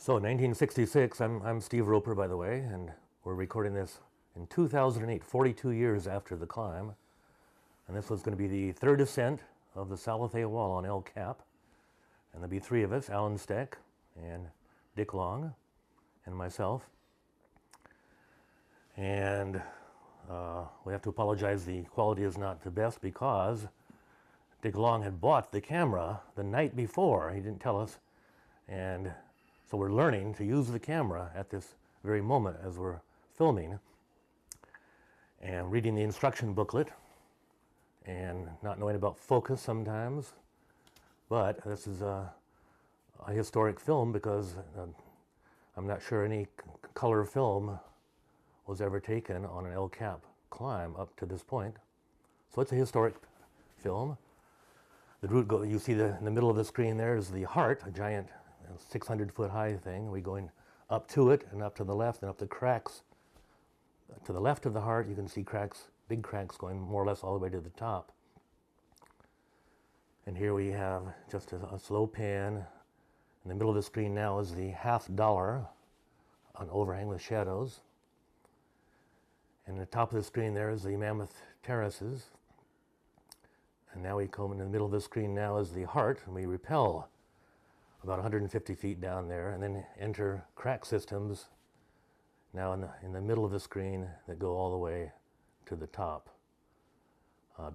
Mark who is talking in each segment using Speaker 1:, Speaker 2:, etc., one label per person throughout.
Speaker 1: So 1966, I'm Steve Roper, by the way, and we're recording this in 2008, 42 years after the climb. And this was going to be the third ascent of the Salathé wall on El Cap. And there'll be three of us, Alan Steck and Dick Long and myself. And we have to apologize, the quality is not the best because Dick Long had bought the camera the night before. He didn't tell us. And so we're learning to use the camera at this very moment as we're filming and reading the instruction booklet and not knowing about focus sometimes. But this is a historic film because I'm not sure any color film was ever taken on an El Cap climb up to this point. So it's a historic film. The route you see in the middle of the screen there is the heart, a giant 600-foot high thing. We're going up to it and up to the left and up the cracks. To the left of the heart, you can see cracks, big cracks going more or less all the way to the top. And here we have just a slow pan. In the middle of the screen now is the $50 on overhang with shadows. And at the top of the screen there is the Mammoth Terraces. And now we come in the middle of the screen now is the heart, and we rappel about 150 feet down there, and then enter crack systems now in the middle of the screen that go all the way to the top.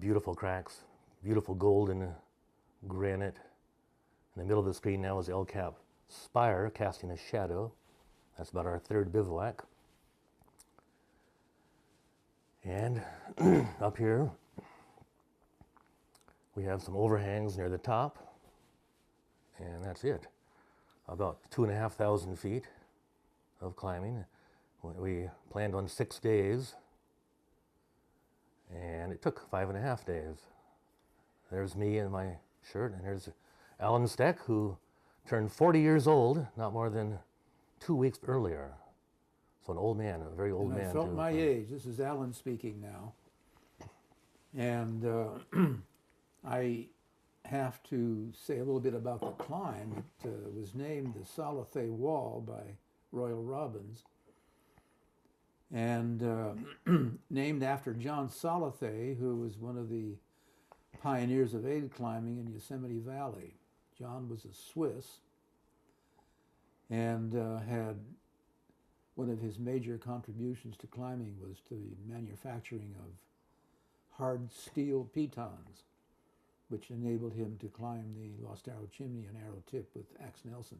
Speaker 1: Beautiful cracks, beautiful golden granite. In the middle of the screen now is El Cap spire casting a shadow. That's about our third bivouac. And up here we have some overhangs near the top. And that's it. About 2,500 feet of climbing. We planned on 6 days, and it took 5.5 days. There's me in my shirt, and there's Alan Steck, who turned 40 years old not more than 2 weeks earlier. So an old man, a very old man.
Speaker 2: I felt
Speaker 1: too.
Speaker 2: my age. This is Alan speaking now. And I have to say a little bit about the climb. It was named the Salathé Wall by Royal Robbins, and named after John Salathé, who was one of the pioneers of aid climbing in Yosemite Valley. John was a Swiss and had one of his major contributions to climbing was to the manufacturing of hard steel pitons, which enabled him to climb the Lost Arrow Chimney and Arrow Tip with Axe Nelson.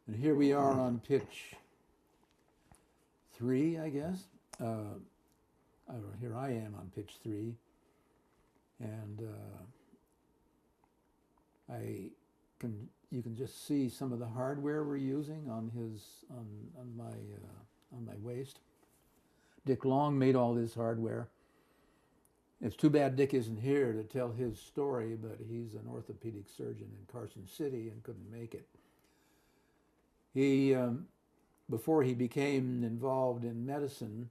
Speaker 2: And here we are on pitch 3, I guess. Here I am on pitch 3, and you can just see some of the hardware we're using on my waist. Dick Long made all this hardware. It's too bad Dick isn't here to tell his story, but he's an orthopedic surgeon in Carson City and couldn't make it. He, before he became involved in medicine,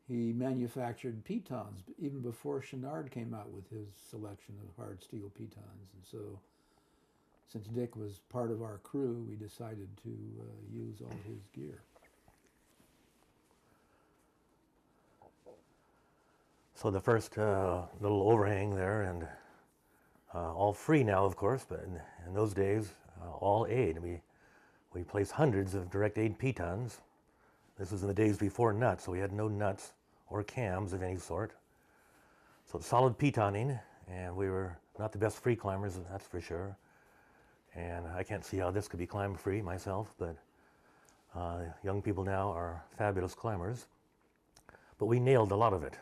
Speaker 2: he manufactured pitons, even before Chenard came out with his selection of hard steel pitons. And so, since Dick was part of our crew, we decided to use all his gear.
Speaker 1: So the first little overhang there, and all free now, of course, but in those days, all aid. We placed hundreds of direct aid pitons. This was in the days before nuts, so we had no nuts or cams of any sort. So solid pitoning, and we were not the best free climbers, that's for sure. And I can't see how this could be climb free myself, but young people now are fabulous climbers. But we nailed a lot of it.